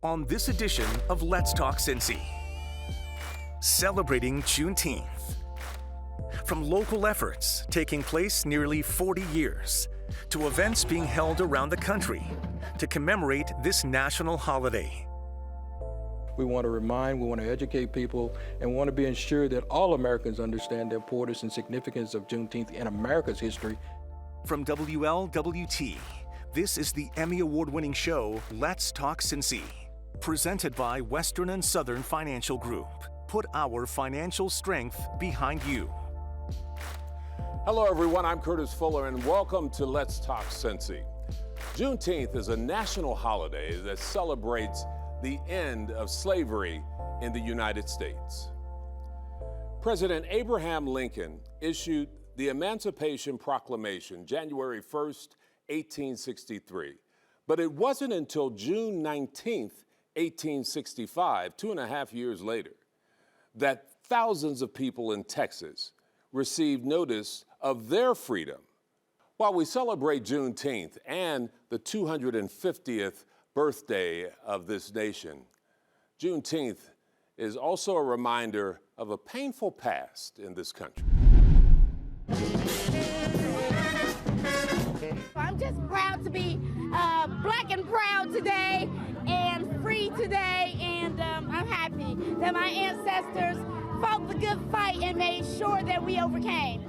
on this edition of Let's Talk Cincy. Celebrating Juneteenth. From local efforts taking place nearly 40 years, to events being held around the country to commemorate this national holiday. We want to remind, we want to educate people, and we want to be ensured that all Americans understand the importance and significance of Juneteenth in America's history. From WLWT, this is the Emmy Award-winning show, Let's Talk Cincy, presented by Western and Southern Financial Group. Put our financial strength behind you. Hello, everyone. I'm Curtis Fuller, and welcome to Let's Talk Cincy. Juneteenth is a national holiday that celebrates the end of slavery in the United States. President Abraham Lincoln issued the Emancipation Proclamation January 1st, 1863. But it wasn't until June 19th, 1865, 2.5 years later, that thousands of people in Texas received notice of their freedom. While we celebrate Juneteenth and the 250th birthday of this nation, Juneteenth is also a reminder of a painful past in this country. I'm just proud to be black and proud today and free today, and I'm happy that my ancestors fought the good fight and made sure that we overcame.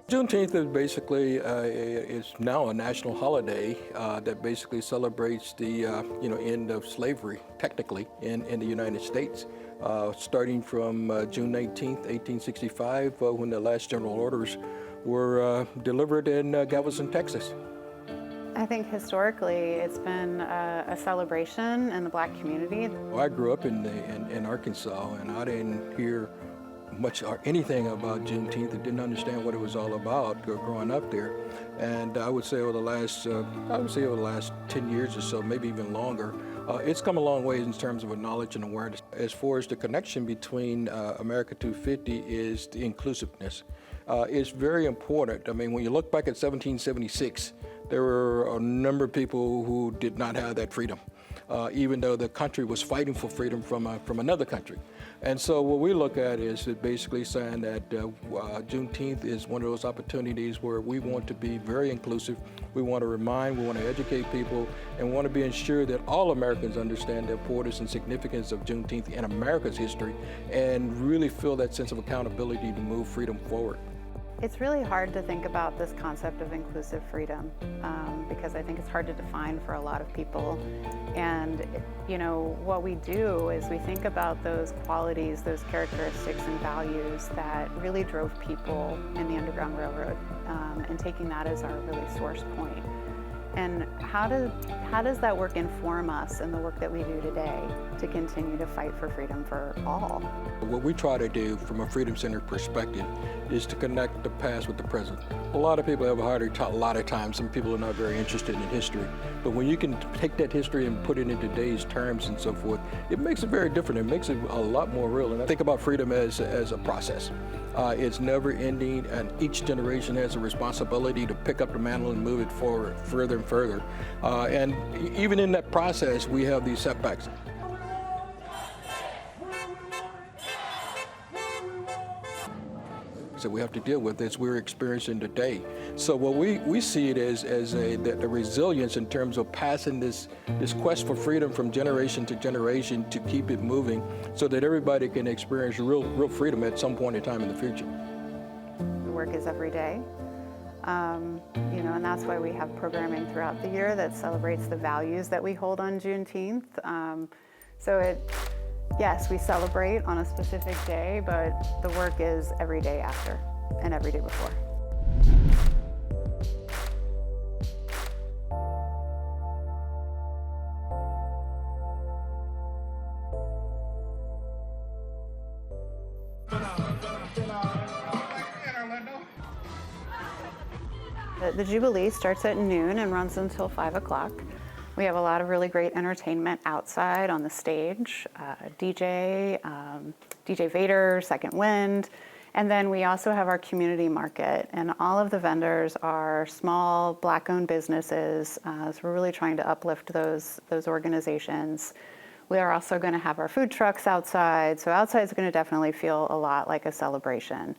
Juneteenth is basically is now a national holiday that basically celebrates the end of slavery, technically, in the United States. Starting from June 19th, 1865, when the last general orders were delivered in Galveston, Texas. I think historically it's been a celebration in the black community. Well, I grew up in Arkansas, and I didn't hear much or anything about Juneteenth. I didn't understand what it was all about growing up there. And I would say over the last 10 years or so, maybe even longer, it's come a long way in terms of knowledge and awareness. As far as the connection between America 250 is the inclusiveness. It's very important. I mean, when you look back at 1776, there were a number of people who did not have that freedom, even though the country was fighting for freedom from another country. And so what we look at is basically saying that Juneteenth is one of those opportunities where we want to be very inclusive. We want to remind, we want to educate people, and we want to be ensured that all Americans understand the importance and significance of Juneteenth in America's history and really feel that sense of accountability to move freedom forward. It's really hard to think about this concept of inclusive freedom because I think it's hard to define for a lot of people. And what we do is we think about those qualities, those characteristics and values that really drove people in the Underground Railroad, and taking that as our really source point. And how does that work inform us in the work that we do today to continue to fight for freedom for all? What we try to do from a freedom-centered perspective is to connect the past with the present. A lot of people have a harder time, a lot of times, some people are not very interested in history. But when you can take that history and put it in today's terms and so forth, it makes it very different. It makes it a lot more real. And I think about freedom as a process. It's never ending, and each generation has a responsibility to pick up the mantle and move it forward further and further. And even in that process, we have these setbacks. That we have to deal with as we're experiencing today. So what we see it as the resilience in terms of passing this quest for freedom from generation to generation to keep it moving so that everybody can experience real freedom at some point in time in the future. The work is every day. And that's why we have programming throughout the year that celebrates the values that we hold on Juneteenth. Yes, we celebrate on a specific day, but the work is every day after and every day before. The Jubilee starts at noon and runs until 5 o'clock. We have a lot of really great entertainment outside on the stage, DJ Vader, Second Wind, and then we also have our community market, and all of the vendors are small Black-owned businesses, so we're really trying to uplift those organizations. We are also going to have our food trucks outside. So outside is going to definitely feel a lot like a celebration.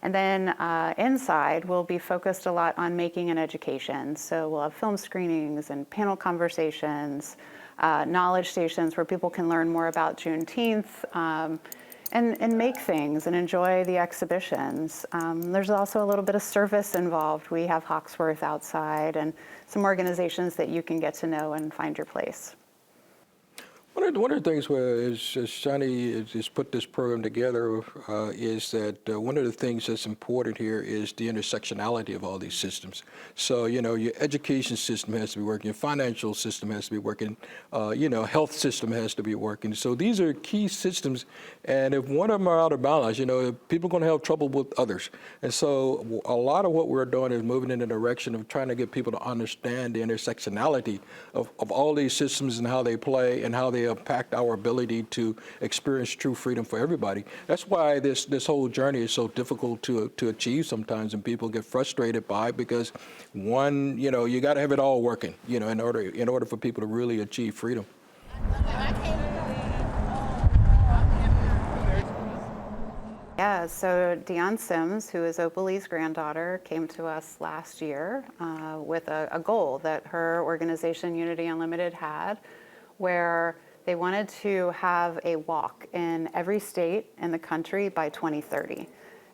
And then inside, we'll be focused a lot on making and education. So we'll have film screenings and panel conversations, knowledge stations where people can learn more about Juneteenth and make things and enjoy the exhibitions. There's also a little bit of service involved. We have Hawksworth outside and some organizations that you can get to know and find your place. One of the things as Shani has put this program together is that one of the things that's important here is the intersectionality of all these systems. So, your education system has to be working, your financial system has to be working, health system has to be working. So these are key systems, and if one of them are out of balance, people are going to have trouble with others. And so a lot of what we're doing is moving in the direction of trying to get people to understand the intersectionality of all these systems and how they play and how they impact our ability to experience true freedom for everybody. That's why this whole journey is so difficult to achieve sometimes, and people get frustrated by it because one, you got to have it all working, in order for people to really achieve freedom. Yeah, so Deion Sims, who is Opalee's granddaughter, came to us last year with a goal that her organization, Unity Unlimited, had, where they wanted to have a walk in every state in the country by 2030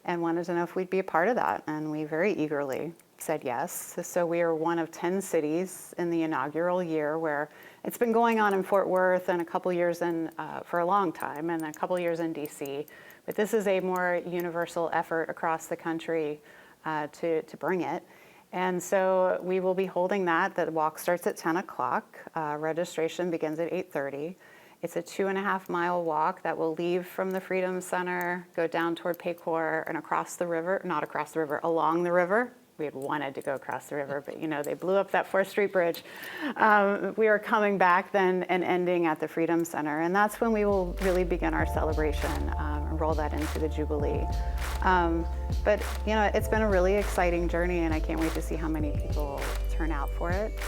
and wanted to know if we'd be a part of that. And we very eagerly said yes. So we are one of 10 cities in the inaugural year, where it's been going on in Fort Worth and a couple years in, for a long time, and a couple years in DC. But this is a more universal effort across the country to bring it. And so we will be holding that. The walk starts at 10 o'clock. Registration begins at 8:30. It's a 2.5-mile walk that will leave from the Freedom Center, go down toward Paycor and across the river, not across the river, along the river. We had wanted to go across the river, but they blew up that 4th Street Bridge. We are coming back then and ending at the Freedom Center. And that's when we will really begin our celebration and roll that into the Jubilee. But it's been a really exciting journey, and I can't wait to see how many people turn out for it.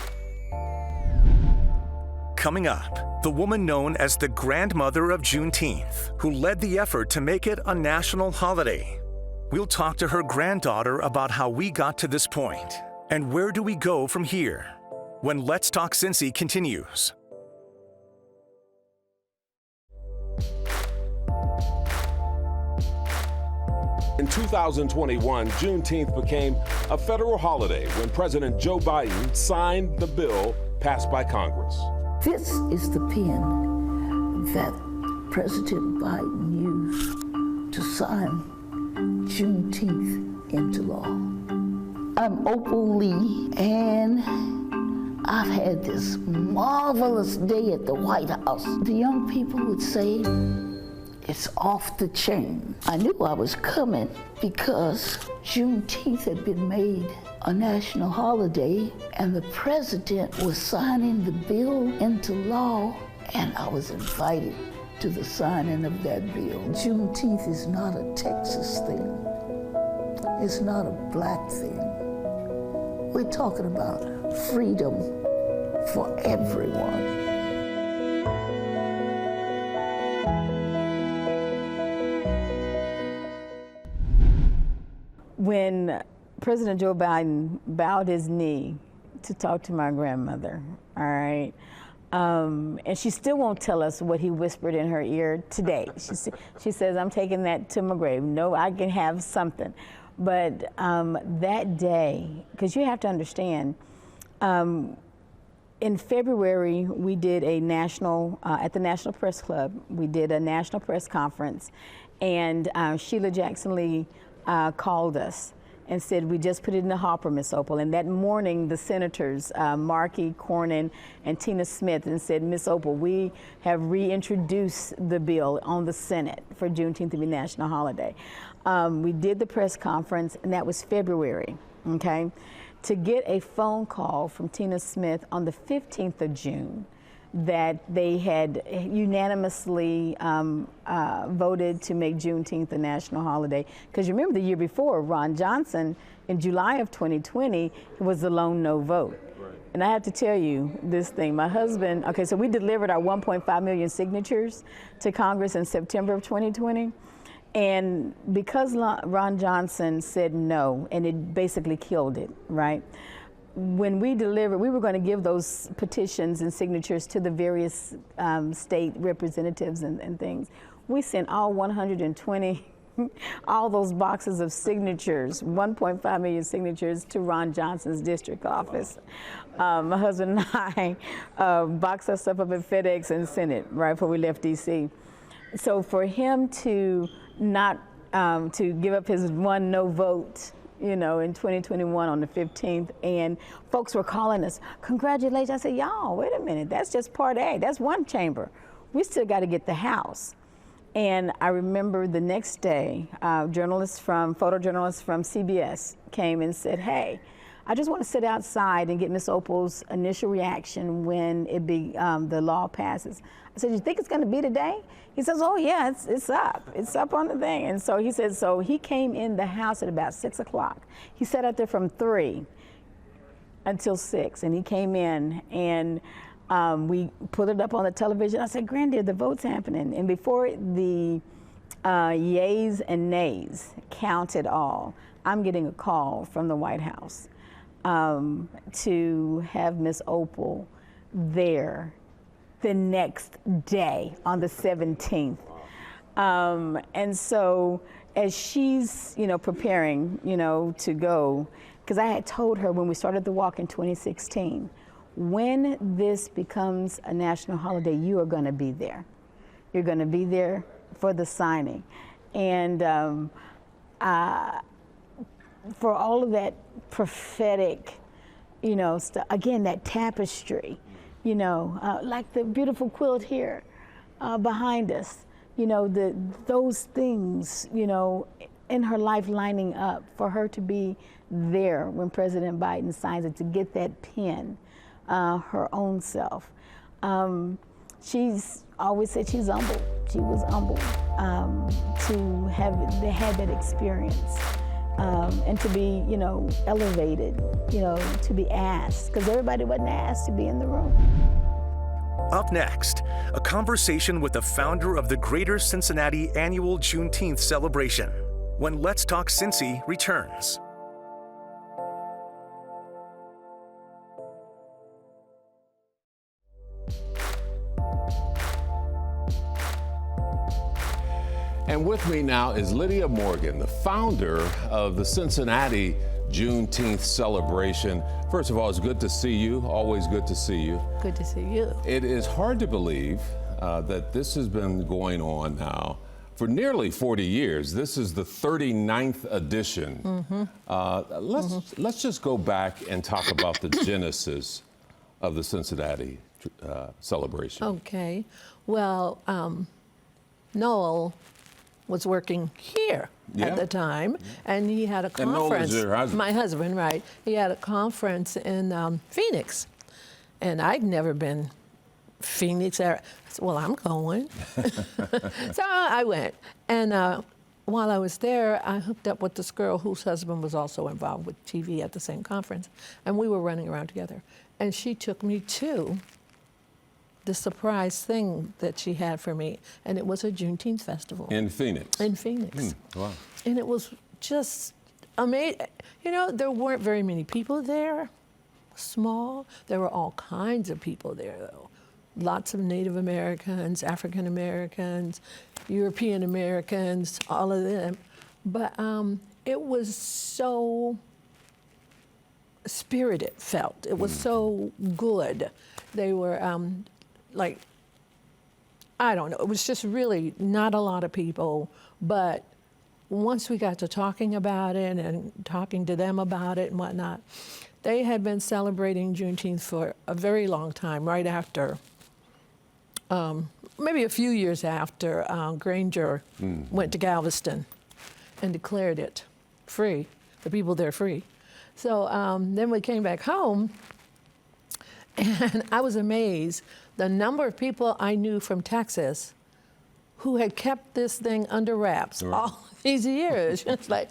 Coming up, the woman known as the grandmother of Juneteenth, who led the effort to make it a national holiday. We'll talk to her granddaughter about how we got to this point and where do we go from here when Let's Talk Cincy continues. In 2021, Juneteenth became a federal holiday when President Joe Biden signed the bill passed by Congress. This is the pen that President Biden used to sign Juneteenth into law. I'm Opalee, and I've had this marvelous day at the White House. The young people would say, it's off the chain. I knew I was coming because Juneteenth had been made a national holiday, and the president was signing the bill into law, and I was invited to the signing of that bill. Juneteenth is not a Texas thing. It's not a black thing. We're talking about freedom for everyone. When President Joe Biden bowed his knee to talk to my grandmother, all right, and she still won't tell us what he whispered in her ear today. She says, I'm taking that to my grave. No, I can have something. But that day, because you have to understand, in February, we did a national, at the National Press Club, we did a national press conference, and Sheila Jackson Lee called us and said, we just put it in the hopper, Miss Opal. And that morning, the senators, Markey, Cornyn, and Tina Smith, and said, Miss Opal, we have reintroduced the bill on the Senate for Juneteenth to be national holiday. We did the press conference, and that was February, okay? To get a phone call from Tina Smith on the 15th of June that they had unanimously voted to make Juneteenth a national holiday. Because you remember the year before, Ron Johnson, in July of 2020, was the lone no vote. Right. And I have to tell you this thing. My husband, okay, so we delivered our 1.5 million signatures to Congress in September of 2020. And because Ron Johnson said no, and it basically killed it, right? When we delivered, we were going to give those petitions and signatures to the various state representatives and things. We sent all 120, all those boxes of signatures, 1.5 million signatures, to Ron Johnson's district office. My husband and I boxed our stuff up at FedEx and sent it right before we left DC. So for him to not, to give up his one no vote, you know, in 2021 on the 15th, and folks were calling us, congratulations. I said, y'all, wait a minute, that's just part A, that's one chamber. We still got to get the House. And I remember the next day, photojournalists from CBS came and said, hey, I just want to sit outside and get Ms. Opal's initial reaction when the law passes. I said, you think it's going to be today? He says, oh yeah, it's up. It's up on the thing. And so he said, so he came in the house at about 6 o'clock. He sat out there from 3 until 6, and he came in, and we put it up on the television. I said, Granddad, the vote's happening. And before the yays and nays counted all, I'm getting a call from the White House to have Miss Opal there the next day on the 17th. And so as she's, you know, preparing, you know, to go, because I had told her when we started the walk in 2016, when this becomes a national holiday, you are going to be there. You're going to be there for the signing. And for all of that prophetic, you know, again, that tapestry, you know, like the beautiful quilt here behind us, you know, those things, you know, in her life lining up for her to be there when President Biden signs it, to get that pin, her own self. She's always said she's humble. She was humble to have had that experience. And to be, you know, elevated, you know, to be asked, because everybody wasn't asked to be in the room. Up next, a conversation with the founder of the Greater Cincinnati Annual Juneteenth Celebration, when Let's Talk Cincy returns. And with me now is Lydia Morgan, the founder of the Cincinnati Juneteenth celebration. First of all, it's good to see you. Always good to see you. Good to see you. It is hard to believe that this has been going on now for nearly 40 years. This is the 39th edition. Mm-hmm. Let's just go back and talk about the genesis of the Cincinnati celebration. Okay. Well, Noel was working here at the time, and he had a conference. And Noel is your husband. My husband, right. He had a conference in Phoenix, and I'd never been Phoenix. I said, well, I'm going. So I went, and while I was there, I hooked up with this girl whose husband was also involved with TV at the same conference, and we were running around together. And she took me to the surprise thing that she had for me, and it was a Juneteenth festival. In Phoenix? In Phoenix. Wow. And it was just amazing. You know, there weren't very many people there, small. There were all kinds of people there, though. Lots of Native Americans, African Americans, European Americans, all of them. But it was so spirited, felt. It was so good. They were like, I don't know, it was just really not a lot of people, but once we got to talking about it and talking to them about it and whatnot, they had been celebrating Juneteenth for a very long time, right after, maybe a few years after Granger went to Galveston and declared it free, the people there free. So then we came back home, and I was amazed the number of people I knew from Texas who had kept this thing under wraps all these years. It's like,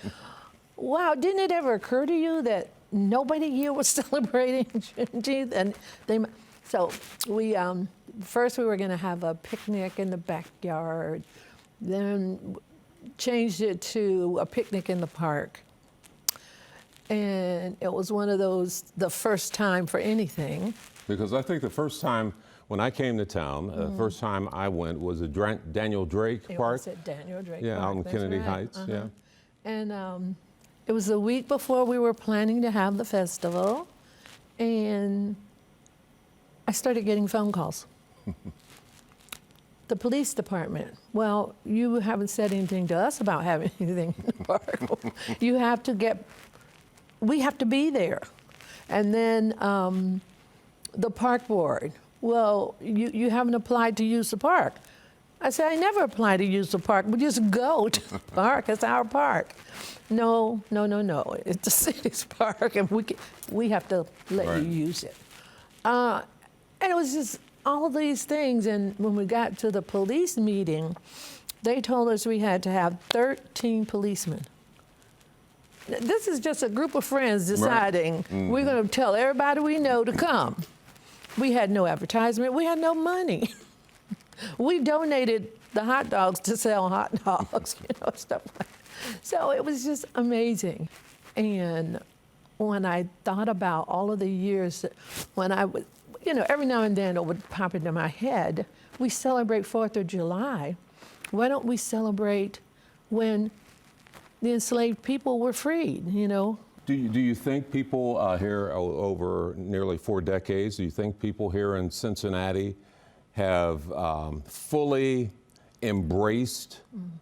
wow, didn't it ever occur to you that nobody here was celebrating Juneteenth, and so we first we were going to have a picnic in the backyard, then changed it to a picnic in the park, and it was one of those, the first time for anything. Because I think the first time when I came to town, the first time I went was at Daniel Drake It Park. was at Daniel Drake Yeah, Park. out in That's Kennedy right. Heights. Yeah. And it was the week before we were planning to have the festival, and I started getting phone calls. The police department, well, you haven't said anything to us about having anything in the park. We have to be there. And then the park board, well, you haven't applied to use the park. I said, I never applied to use the park. We just go to the park. It's our park. No. It's the city's park, and we have to let you use it. And it was just all these things. And when we got to the police meeting, they told us we had to have 13 policemen. This is just a group of friends deciding we're going to tell everybody we know to come. We had no advertisement. We had no money. We donated the hot dogs to sell hot dogs, stuff like that. So it was just amazing. And when I thought about all of the years when I would, every now and then it would pop into my head, we celebrate 4th of July. Why don't we celebrate when the enslaved people were freed, Do you think people here over nearly 4 decades, do you think people here in Cincinnati have fully embraced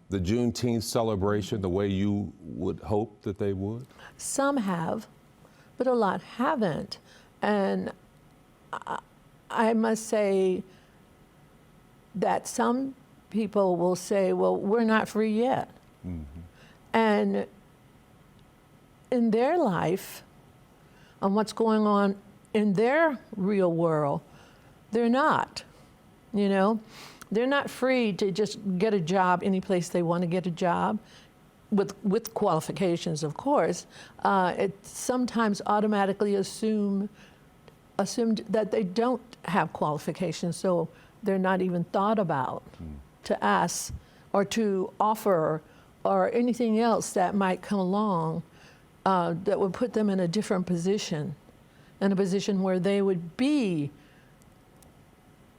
the Juneteenth celebration the way you would hope that they would? Some have, but a lot haven't. And I must say that some people will say, well, we're not free yet. And in their life, and what's going on in their real world, they're not. They're not free to just get a job any place they want to get a job, with qualifications, of course. It's sometimes automatically assumed that they don't have qualifications, so they're not even thought about to ask or to offer or anything else that might come along that would put them in a different position, in a position where they would be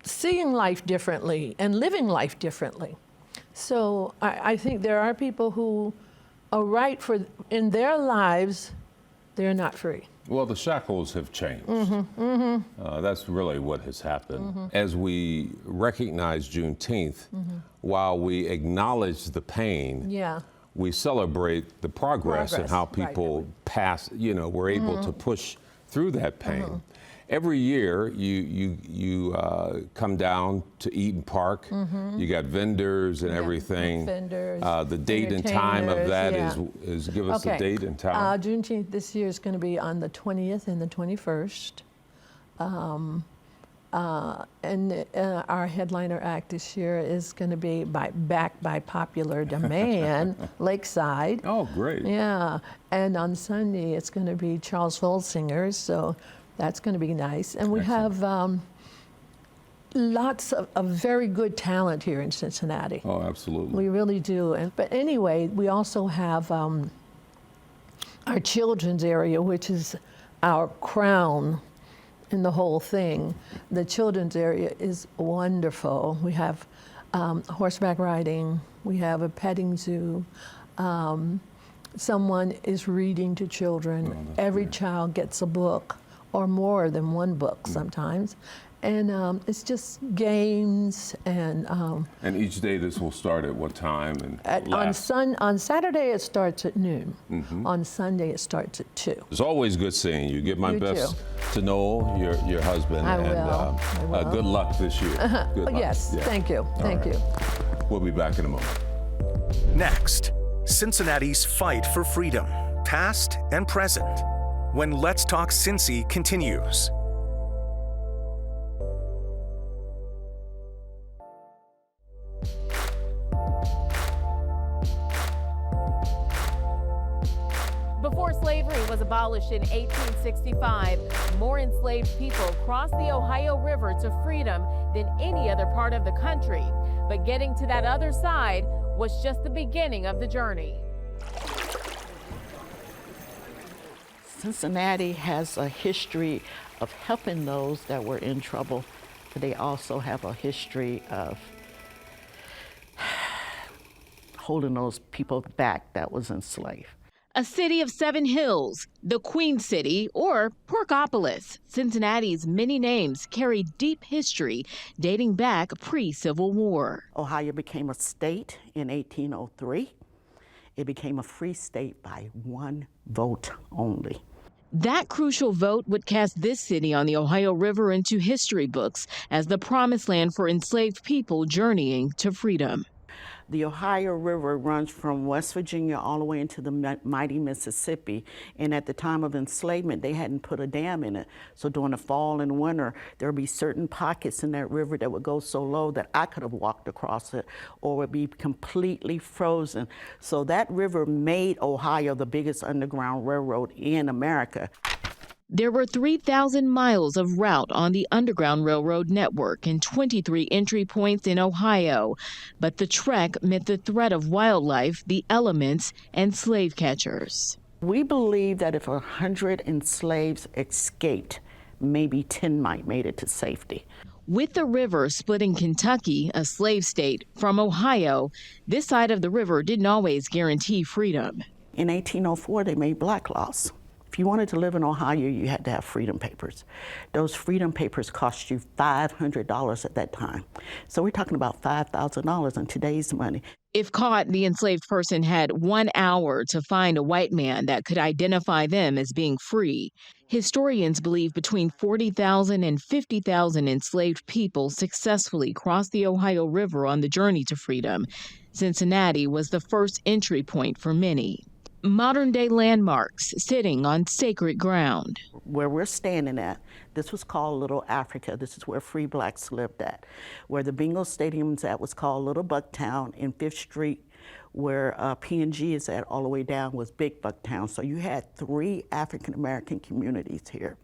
seeing life differently and living life differently. So I think there are people who are right in their lives, they're not free. Well, the shackles have changed. That's really what has happened. As we recognize Juneteenth, while we acknowledge the pain, we celebrate the progress and how people were able to push through that pain. Every year, you come down to Eaton Park. You got vendors and everything. Vendors, the date and time of that is give us the date and time. Juneteenth this year is going to be on the 20th and the 21st. And our headliner act this year is going to be back by popular demand, Lakeside. Oh, great. Yeah, and on Sunday it's going to be Charles Folsingers, so that's going to be nice. And we have lots of very good talent here in Cincinnati. Oh, absolutely. We really do. But anyway, we also have our children's area, which is our crown in the whole thing. The children's area is wonderful. We have horseback riding. We have a petting zoo. Someone is reading to children. Every child gets a book, or more than one book sometimes. And it's just games and. And each day this will start at what time and last? On Saturday it starts at noon. On Sunday it starts at 2. It's always good seeing you. Give my You best too. to Noel, your husband, I and will. good luck this year. Good luck. Yes, Yeah. thank you. Thank you. We'll be back in a moment. Next, Cincinnati's fight for freedom, past and present, when Let's Talk Cincy continues. Before slavery was abolished in 1865, more enslaved people crossed the Ohio River to freedom than any other part of the country. But getting to that other side was just the beginning of the journey. Cincinnati has a history of helping those that were in trouble, but they also have a history of holding those people back that was enslaved. A city of 7 hills, the Queen City, or Porkopolis. Cincinnati's many names carry deep history dating back pre-Civil War. Ohio became a state in 1803. It became a free state by 1 vote only. That crucial vote would cast this city on the Ohio River into history books as the promised land for enslaved people journeying to freedom. The Ohio River runs from West Virginia all the way into the mighty Mississippi, and at the time of enslavement, they hadn't put a dam in it. So during the fall and winter, there would be certain pockets in that river that would go so low that I could have walked across it, or would be completely frozen. So that river made Ohio the biggest underground railroad in America. There were 3,000 miles of route on the Underground Railroad network and 23 entry points in Ohio. But the trek meant the threat of wildlife, the elements, and slave catchers. We believe that if 100 enslaved escaped, maybe 10 might made it to safety. With the river splitting Kentucky, a slave state, from Ohio, this side of the river didn't always guarantee freedom. In 1804, they made black laws. If you wanted to live in Ohio, you had to have freedom papers. Those freedom papers cost you $500 at that time. So we're talking about $5,000 in today's money. If caught, the enslaved person had 1 hour to find a white man that could identify them as being free. Historians believe between 40,000 and 50,000 enslaved people successfully crossed the Ohio River on the journey to freedom. Cincinnati was the first entry point for many. Modern-day landmarks sitting on sacred ground. Where we're standing at, this was called Little Africa. This is where free blacks lived at. Where the bingo stadium's at was called Little Bucktown, in 5th Street, where P&G is at all the way down was Big Bucktown. So you had 3 African-American communities here.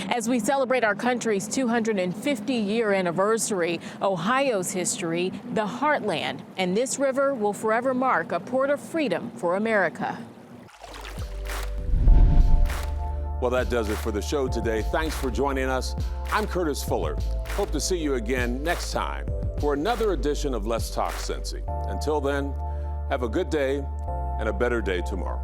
As we celebrate our country's 250-year anniversary, Ohio's history, the heartland, and this river will forever mark a port of freedom for America. Well, that does it for the show today. Thanks for joining us. I'm Curtis Fuller. Hope to see you again next time for another edition of Let's Talk Cincy. Until then, have a good day and a better day tomorrow.